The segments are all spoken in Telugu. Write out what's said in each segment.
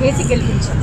వేసి గెలిపించాం.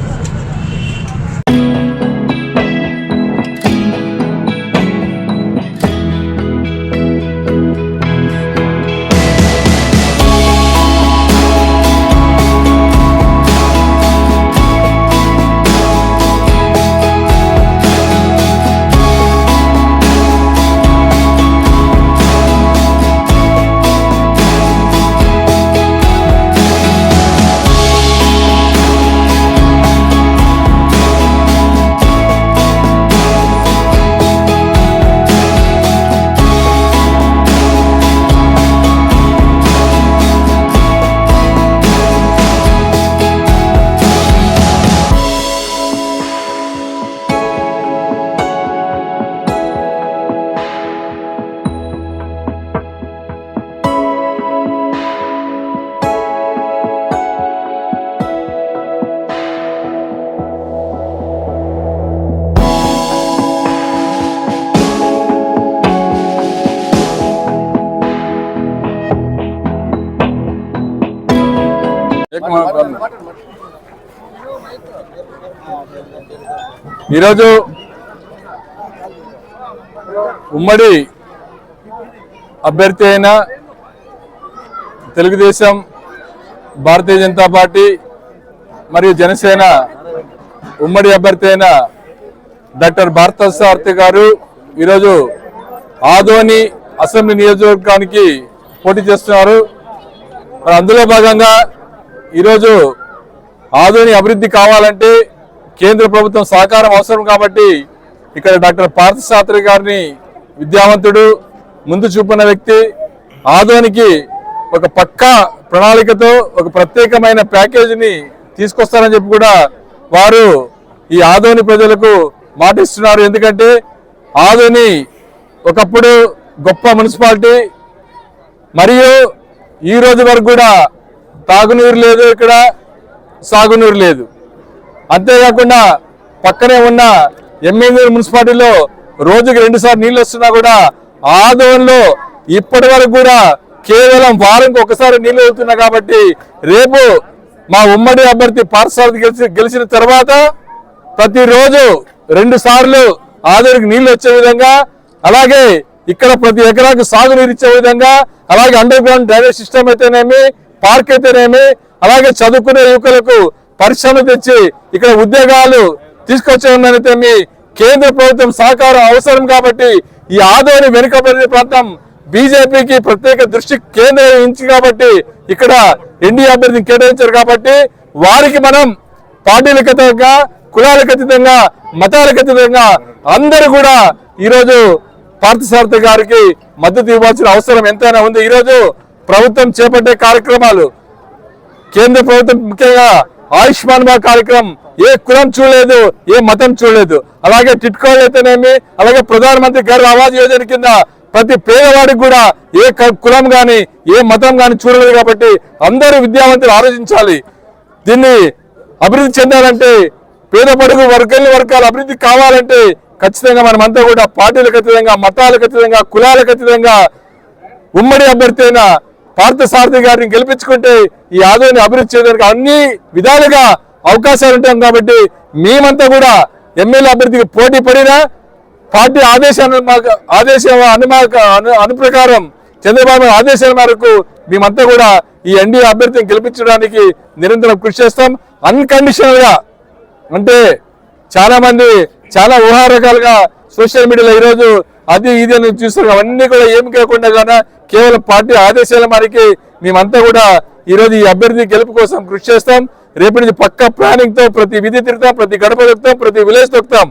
ఈరోజు ఉమ్మడి అభ్యర్థి అయిన తెలుగుదేశం, భారతీయ జనతా పార్టీ మరియు జనసేన ఉమ్మడి అభ్యర్థి అయిన డాక్టర్ పార్థసారథి గారు ఈరోజు ఆదోని అసెంబ్లీ నియోజకవర్గానికి పోటీ చేస్తున్నారు. అందులో భాగంగా ఈరోజు ఆదోని అభివృద్ధి కావాలంటే కేంద్ర ప్రభుత్వం సహకారం అవసరం కాబట్టి ఇక్కడ డాక్టర్ పార్థసారథి గారిని విద్యావంతుడు, ముందు చూపున్న వ్యక్తి, ఆదోనికి ఒక పక్కా ప్రణాళికతో ఒక ప్రత్యేకమైన ప్యాకేజీని తీసుకొస్తారని చెప్పి కూడా వారు ఈ ఆదోని ప్రజలకు మాటిస్తున్నారు. ఎందుకంటే ఆదోని ఒకప్పుడు గొప్ప మున్సిపాలిటీ, మరియు ఈ రోజు వరకు కూడా తాగునీరు లేదు, ఇక్కడ సాగునీరు లేదు. అంతేకాకుండా పక్కనే ఉన్న ఎమ్మెల్యే మున్సిపాలిటీలో రోజుకి 2 సార్లు నీళ్ళు వస్తున్నా కూడా ఆదోన్లో ఇప్పటి వరకు కూడా కేవలం వారంకి ఒకసారి నీళ్ళు అవుతున్నా. కాబట్టి రేపు మా ఉమ్మడి అభ్యర్థి పార్థసారథి గెలిచిన తర్వాత ప్రతిరోజు 2 సార్లు ఆదోనికి నీళ్ళు వచ్చే విధంగా, అలాగే ఇక్కడ ప్రతి ఎకరాకు సాగునీరు ఇచ్చే విధంగా, అలాగే అండర్ గ్రౌండ్ డ్రైనేజ్ సిస్టమ్ అయితేనేమి, పార్క్ అయితేనేమి, అలాగే చదువుకునే యువకులకు పరిశ్రమలు తెచ్చి ఇక్కడ ఉద్యోగాలు తీసుకొచ్చేందుకైతేమి కేంద్ర ప్రభుత్వం సహకారం అవసరం. కాబట్టి ఈ ఆదోని వెనుకబడిన ప్రాంతం బీజేపీకి ప్రత్యేక దృష్టి కేంద్రీకరించి కాబట్టి ఇక్కడ ఎన్డీఏ అభ్యర్థిని కేటాయించారు. కాబట్టి వారికి మనం పార్టీలకు అతీతంగా, కులాలకు అతీతంగా, మతాలకు అతీతంగా అందరూ కూడా ఈరోజు పార్థసారథి గారికి మద్దతు ఇవ్వాల్సిన అవసరం ఎంతైనా ఉంది. ఈరోజు ప్రభుత్వం చేపట్టే కార్యక్రమాలు, కేంద్ర ప్రభుత్వం ముఖ్యంగా ఆయుష్మాన్ భారత్ కార్యక్రమం ఏ కులం చూడలేదు, ఏ మతం చూడలేదు. అలాగే టిట్కోలు అయితేనేమి, అలాగే ప్రధానమంత్రి గర్ ఆవాజ్ యోజన కింద ప్రతి పేదవాడికి కూడా ఏ కులం కానీ ఏ మతం కానీ చూడలేదు. కాబట్టి అందరూ విద్యావంతులు ఆలోచించాలి. దీన్ని అభివృద్ధి చెందాలంటే, పేద పడుగు వర్గాలు అభివృద్ధి కావాలంటే ఖచ్చితంగా మనమంతా కూడా పార్టీలకు అతీతంగా, మతాలకు అతీతంగా, కులాలకు అతీతంగా ఉమ్మడి అభ్యర్థి అయిన పార్థసారథి గారిని గెలిపించుకుంటే ఈ ఆదోని అభివృద్ధి చేయడానికి అన్ని విధాలుగా అవకాశాలు ఉంటాం. కాబట్టి మేమంతా కూడా ఎమ్మెల్యే అభ్యర్థికి పోటీ పడినా పార్టీ అను ప్రకారం చంద్రబాబు ఆదేశాల మేరకు మేమంతా కూడా ఈ ఎన్డీఏ అభ్యర్థిని గెలిపించడానికి నిరంతరం కృషి చేస్తాం. అన్కండిషనల్ గా, అంటే చాలా మంది చాలా ఊహారకాలుగా సోషల్ మీడియాలో ఈరోజు అది ఇది అని చూస్తారు. అవన్నీ కూడా ఏమి కాకుండా కేవలం పార్టీ ఆదేశాల మేరకు మేమంతా కూడా ఈరోజు ఈ అభ్యర్థి గెలుపు కోసం కృషి చేస్తాం. రేపటి నుంచి పక్కా ప్లానింగ్ తో ప్రతి విధి తిరుగుతాం, ప్రతి గడప తొక్కుతాం, ప్రతి విలేజ్ తొక్కుతాం.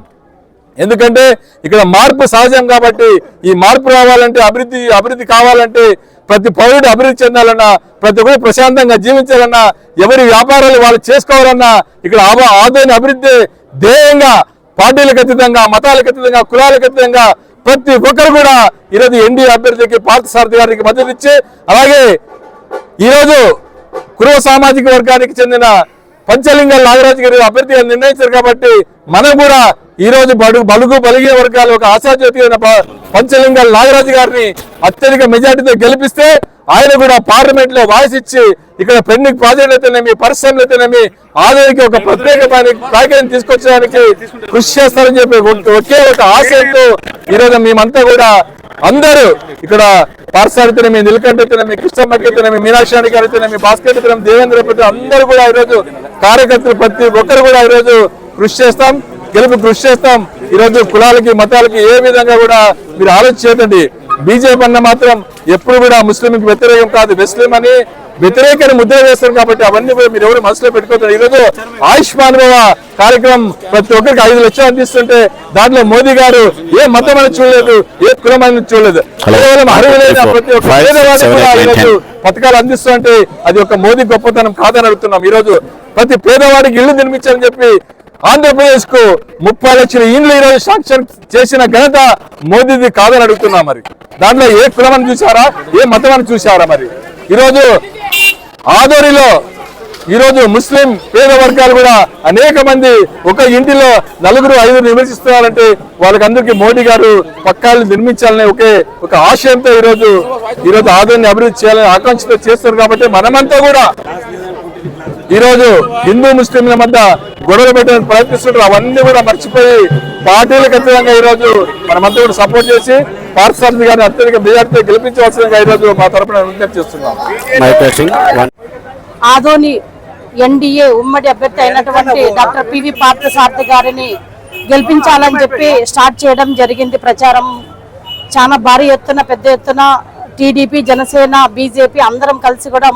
ఎందుకంటే ఇక్కడ మార్పు సహజం. కాబట్టి ఈ మార్పు రావాలంటే, అభివృద్ధి కావాలంటే, ప్రతి పౌరుడు అభివృద్ధి చెందాలన్నా, ప్రతి ఒక్కరు ప్రశాంతంగా జీవించాలన్నా, ఎవరి వ్యాపారాలు వాళ్ళు చేసుకోవాలన్నా ఇక్కడ ఆదోని అభివృద్ధి ధ్యేయంగా పార్టీలకు అతీతంగా, మతాలకు అతీతంగా, కులాలకు అతీతంగా ప్రతి ఒక్కరు కూడా ఈరోజు ఎన్డీఏ అభ్యర్థికి పార్థసారథి గారికి మద్దతు ఇచ్చి, అలాగే ఈరోజు కురవ సామాజిక వర్గానికి చెందిన పంచలింగాల నాగరాజు గారి అభ్యర్థిగా నిర్ణయించారు కాబట్టి మనం కూడా ఈ రోజు బలుగు బలిగే వర్గాలు ఒక ఆశాజ్యోతి అయిన పంచలింగాల నాగరాజు గారిని అత్యధిక మెజార్టీతో గెలిపిస్తే ఆయన కూడా పార్లమెంట్ లో వాయిస్ ఇచ్చి ఇక్కడ పెండింగ్ ప్రాజెక్టులు అయితేనేమి పరిశ్రమలు అయితేనేమి ఆదాయానికి ఒక ప్రత్యేకమైన ప్యాకేజీ తీసుకొచ్చడానికి కృషి చేస్తారని చెప్పి ఒకే ఒక ఆశయంతో ఈరోజు మేమంతా కూడా అందరూ ఇక్కడ పార్సారితేనేమి నీలకంఠతేనేమి కృష్ణమ్మకైతేనేమి మీనాక్షి గారు అయితేనేమి భాస్కర్ అయితేనేమి దేవేంద్ర ప్రతి అందరూ కూడా ఈరోజు కార్యకర్తలు ప్రతి ఒక్కరు కూడా ఈరోజు కృషి చేస్తాం, గెలుపు కృషి చేస్తాం. ఈరోజు కులాలకి మతాలకి ఏ విధంగా కూడా మీరు ఆలోచించండి. బీజేపీ అన్న మాత్రం ఎప్పుడు కూడా ముస్లింకి వ్యతిరేకం కాదు, ముస్లిం అని వ్యతిరేకాన్ని ముద్ర వేస్తారు కాబట్టి అవన్నీ కూడా మీరు ఎవరు మనసులో పెట్టుకోవచ్చు. ఈరోజు ఆయుష్మాన్ భవ కార్యక్రమం ప్రతి ఒక్కరికి 5 లక్షలు అందిస్తుంటే దాంట్లో మోదీ గారు ఏ మతం అని చూడలేదు, ఏ కులం అని చూడలేదు, కేవలం అర్హులైన ప్రతి ఒక్క పేదవాడికి కూడా ఈరోజు పథకాలు అందిస్తుంటే అది ఒక మోదీ గొప్పతనం కాదని అడుగుతున్నాం. ఈరోజు ప్రతి పేదవాడికి ఇళ్లు నిర్మించాలని చెప్పి ఆంధ్రప్రదేశ్ కు 30 లక్షల ఇండ్లు ఈరోజు శాంక్షన్ చేసిన ఘనత మోదీది కాదని అడుగుతున్నాం. మరి దాంట్లో ఏ కులం అని చూసారా, ఏ మతం అని చూసారా? మరి ఈరోజు ఆదోనిలో ఈరోజు ముస్లిం పేద వర్గాలు కూడా అనేక మంది ఒక ఇంటిలో 4-5 నివసిస్తున్నారంటే వాళ్ళకందరికీ మోడీ గారు పక్కాలు నిర్మించాలనే ఒక ఆశయంతో ఈరోజు ఆదోని అభివృద్ధి చేయాలని ఆకాంక్షతో చేస్తారు. కాబట్టి మనమంతా కూడా ఈరోజు హిందూ ముస్లింల మధ్య గొడవలు పెట్టడానికి ప్రయత్నిస్తుంటారు. అవన్నీ కూడా మర్చిపోయి పార్టీలకు అతీతంగా ఈరోజు మనమంతా కూడా సపోర్ట్ చేసి పార్సారథి గారిని అత్యధిక మెజార్టీతో గెలిపించవలసిందిగా ఈరోజు మా తరపున విజ్ఞప్తి చేస్తున్నాం. ఆదోని ఎన్డీఏ ఉమ్మడి అభ్యర్థి అయినటువంటి డాక్టర్ పివి పార్థసారథి గారిని గెలిపించాలని చెప్పి స్టార్ట్ చేయడం జరిగింది. ప్రచారం చాలా భారీ ఎత్తున పెద్ద ఎత్తున టీడీపీ, జనసేన, బీజేపీ అందరం కలిసి కూడా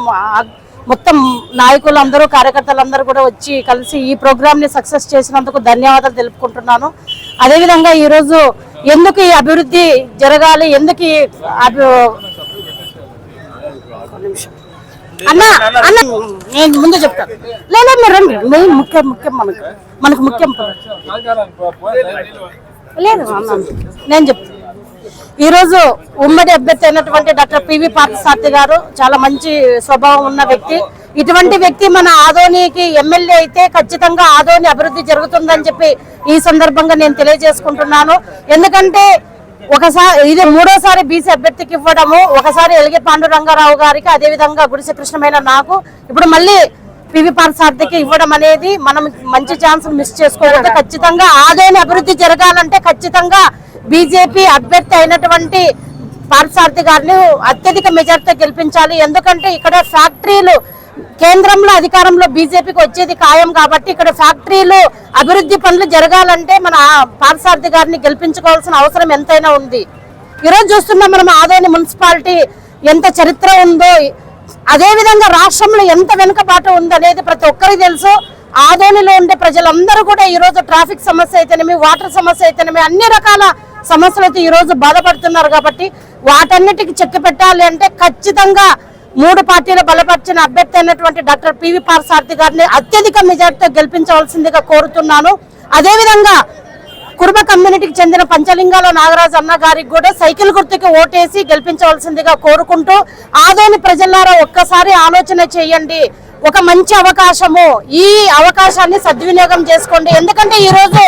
మొత్తం నాయకులు అందరూ కార్యకర్తలందరూ కూడా వచ్చి కలిసి ఈ ప్రోగ్రామ్ ని సక్సెస్ చేసినందుకు ధన్యవాదాలు తెలుపుకుంటున్నాను. అదేవిధంగా ఈరోజు ఎందుకు ఈ అభివృద్ధి జరగాలి, ఎందుకు అన్న నేను ముందు చెప్తాను. లేదా మీరు రండి, ముఖ్యం మనకు ముఖ్యం లేదు నేను చెప్తాను. ఈరోజు ఉమ్మడి అభ్యర్థి అయినటువంటి డాక్టర్ పివి పార్థసారథి గారు చాలా మంచి స్వభావం ఉన్న వ్యక్తి. ఇటువంటి వ్యక్తి మన ఆదోనికి ఎమ్మెల్యే అయితే ఖచ్చితంగా ఆదోని అభివృద్ధి జరుగుతుందని చెప్పి ఈ సందర్భంగా నేను తెలియజేసుకుంటున్నాను. ఎందుకంటే ఇది 3వసారి బీసీ అభ్యర్థికి ఇవ్వడము, ఒకసారి ఎలిగే పాండురంగారావు గారికి, అదేవిధంగా గుడిసె కృష్ణమైన నాకు, ఇప్పుడు మళ్ళీ పివి పార్థసారథికి ఇవ్వడం అనేది మనం మంచి ఛాన్స్ మిస్ చేసుకోవద్దు. ఖచ్చితంగా ఆదోని అభివృద్ధి జరగాలంటే ఖచ్చితంగా బీజేపీ అభ్యర్థి అయినటువంటి పార్థసారథి గారిని అత్యధిక మెజార్టీతో గెలిపించాలి. ఎందుకంటే ఇక్కడ ఫ్యాక్టరీలు కేంద్రంలో అధికారంలో బీజేపీకి వచ్చేది ఖాయం కాబట్టి ఇక్కడ ఫ్యాక్టరీలు అభివృద్ధి పనులు జరగాలంటే మన పార్థసారథి గారిని గెలిపించుకోవాల్సిన అవసరం ఎంతైనా ఉంది. ఈరోజు చూస్తున్నాం మనం ఆదోని మున్సిపాలిటీ ఎంత చరిత్ర ఉందో, అదేవిధంగా రాష్ట్రంలో ఎంత వెనుకబాటు ఉందనేది ప్రతి ఒక్కరికి తెలుసు. ఆదోనిలో ఉండే ప్రజలందరూ కూడా ఈరోజు ట్రాఫిక్ సమస్య అయితేనేమి, వాటర్ సమస్య అయితేనేమి, అన్ని రకాల సమస్యలతో ఈరోజు బాధపడుతున్నారు. కాబట్టి వాటన్నిటికి చెక్ పెట్టాలి అంటే ఖచ్చితంగా 3 పార్టీలు బలపరిచిన అభ్యర్థి అయినటువంటి డాక్టర్ పివి పార్థసారథి గారిని అత్యధిక మెజార్టీతో గెలిపించవలసిందిగా కోరుతున్నాను. అదేవిధంగా కుర్మ కమ్యూనిటీకి చెందిన పంచలింగాల నాగరాజు అన్న గారికి కూడా సైకిల్ గుర్తుకి ఓటేసి గెలిపించవలసిందిగా కోరుకుంటూ, ఆదోని ప్రజలారా ఒక్కసారి ఆలోచన చేయండి. ఒక మంచి అవకాశము, ఈ అవకాశాన్ని సద్వినియోగం చేసుకోండి. ఎందుకంటే ఈ రోజు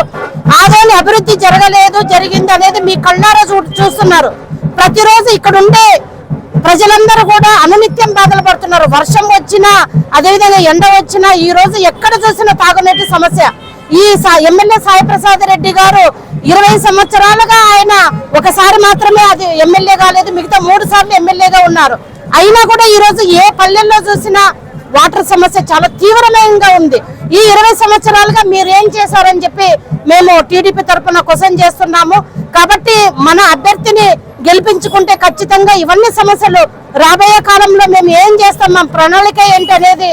ఆదోని అభివృద్ధి జరగలేదు, జరిగింది అనేది మీ కళ్ళారా చూస్తున్నారు. ప్రతిరోజు ఇక్కడ ఉండే ప్రజలందరూ కూడా అనునిత్యం బాధలు పడుతున్నారు. వర్షం వచ్చినా, అదేవిధంగా ఎండ వచ్చినా, ఈ రోజు ఎక్కడ చూసినా తాగునీటి సమస్య. ఈ ఎమ్మెల్యే సాయి ప్రసాద్ రెడ్డి గారు 20 సంవత్సరాలుగా ఆయన ఒకసారి మాత్రమే అది ఎమ్మెల్యే కాలేదు, మిగతా 3 సార్లు ఎమ్మెల్యేగా ఉన్నారు. అయినా కూడా ఈ రోజు ఏ పల్లెల్లో చూసినా వాటర్ సమస్య చాలా తీవ్రమైనగా ఉంది. ఈ 20 సంవత్సరాలుగా మీరు ఏం చేశారని చెప్పి మేము టీడీపీ తరఫున క్వశ్చన్ చేస్తున్నాము. కాబట్టి మన అభ్యర్థిని గెలిపించుకుంటే ఖచ్చితంగా ఇవన్నీ సమస్యలు రాబోయే కాలంలో మేము ఏం చేస్తాం, మా ప్రణాళిక ఏంటి అనేది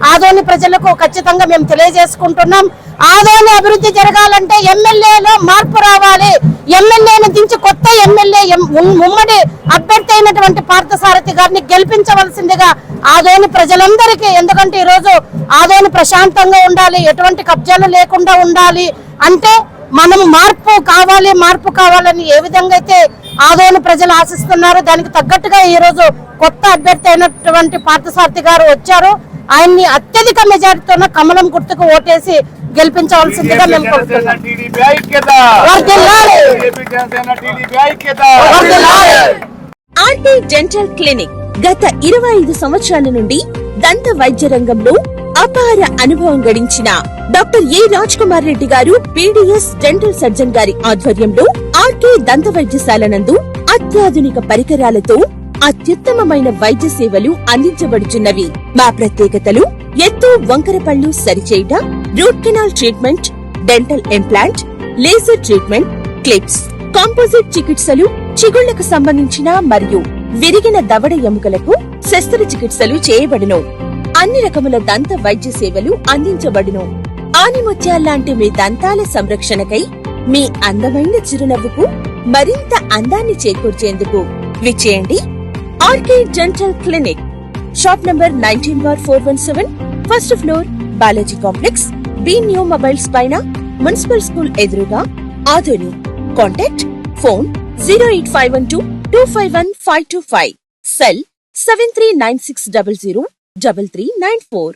ఆదోని ప్రజలకు ఖచ్చితంగా మేము తెలియజేసుకుంటున్నాం. ఆదోని అభివృద్ధి జరగాలంటే ఎమ్మెల్యేలో మార్పు రావాలి. ఎమ్మెల్యేని దించి కొత్త ఎమ్మెల్యే ఉమ్మడి అభ్యర్థి అయినటువంటి పార్థసారథి గారిని గెలిపించవలసిందిగా ఆదోని ప్రజలందరికీ, ఎందుకంటే ఈరోజు ఆదోని ప్రశాంతంగా ఉండాలి, ఎటువంటి కబ్జాలు లేకుండా ఉండాలి అంటే మనం మార్పు కావాలని ఏ విధంగా అయితే ఆదోని ప్రజలు ఆశిస్తున్నారు, దానికి తగ్గట్టుగా ఈ రోజు కొత్త అభ్యర్థి అయినటువంటి పార్థసారథి గారు వచ్చారు. ఆయన్ని అత్యధిక మెజారిటీతో కమలం గుర్తుకు ఓటేసి గెలిపించవలసిందిగా మేము కోరుతున్నాం. ఆర్కే డెంటల్ క్లినిక్ గత 25 సంవత్సరాల నుండి దంత వైద్య రంగంలో అపార అనుభవం గడించిన డాక్టర్ ఏ రాజ్ కుమార్ రెడ్డి గారు పీడీఎస్ డెంటల్ సర్జన్ గారి ఆధ్వర్యంలో ఆర్కే దంత వైద్యశాల నందు అత్యాధునిక పరికరాలతో అత్యుత్తమమైన వైద్య సేవలు అందించబడుచున్నవి. మా ప్రత్యేకతలు ఎత్తు వంకర పళ్ళు సరిచేయుట, root canal treatment, dental implant, laser treatment, clips, composite చికిత్సలు, చిగుళ్లకు సంబంధించిన మరియు విరిగిన దవడ ఎముకలకు శస్త్రచికిత్సలు చేయబడును. అన్ని రకముల దంత వైద్య సేవలు అందించబడును. ఆనిముత్యాల్లాంటి మీ దంతాల సంరక్షణకై మీ అందమైన చిరునవ్వుకు మరింత అందాన్ని చేకూర్చేందుకు విచ్చేయండి RK dental clinic. Shop number 19/417, first floor, Balaji complex, B new mobiles పైన, మున్సిపల్ స్కూల్ ఎదురుగా, ఆదోని. Contact phone 08512251525, cell 7396003394.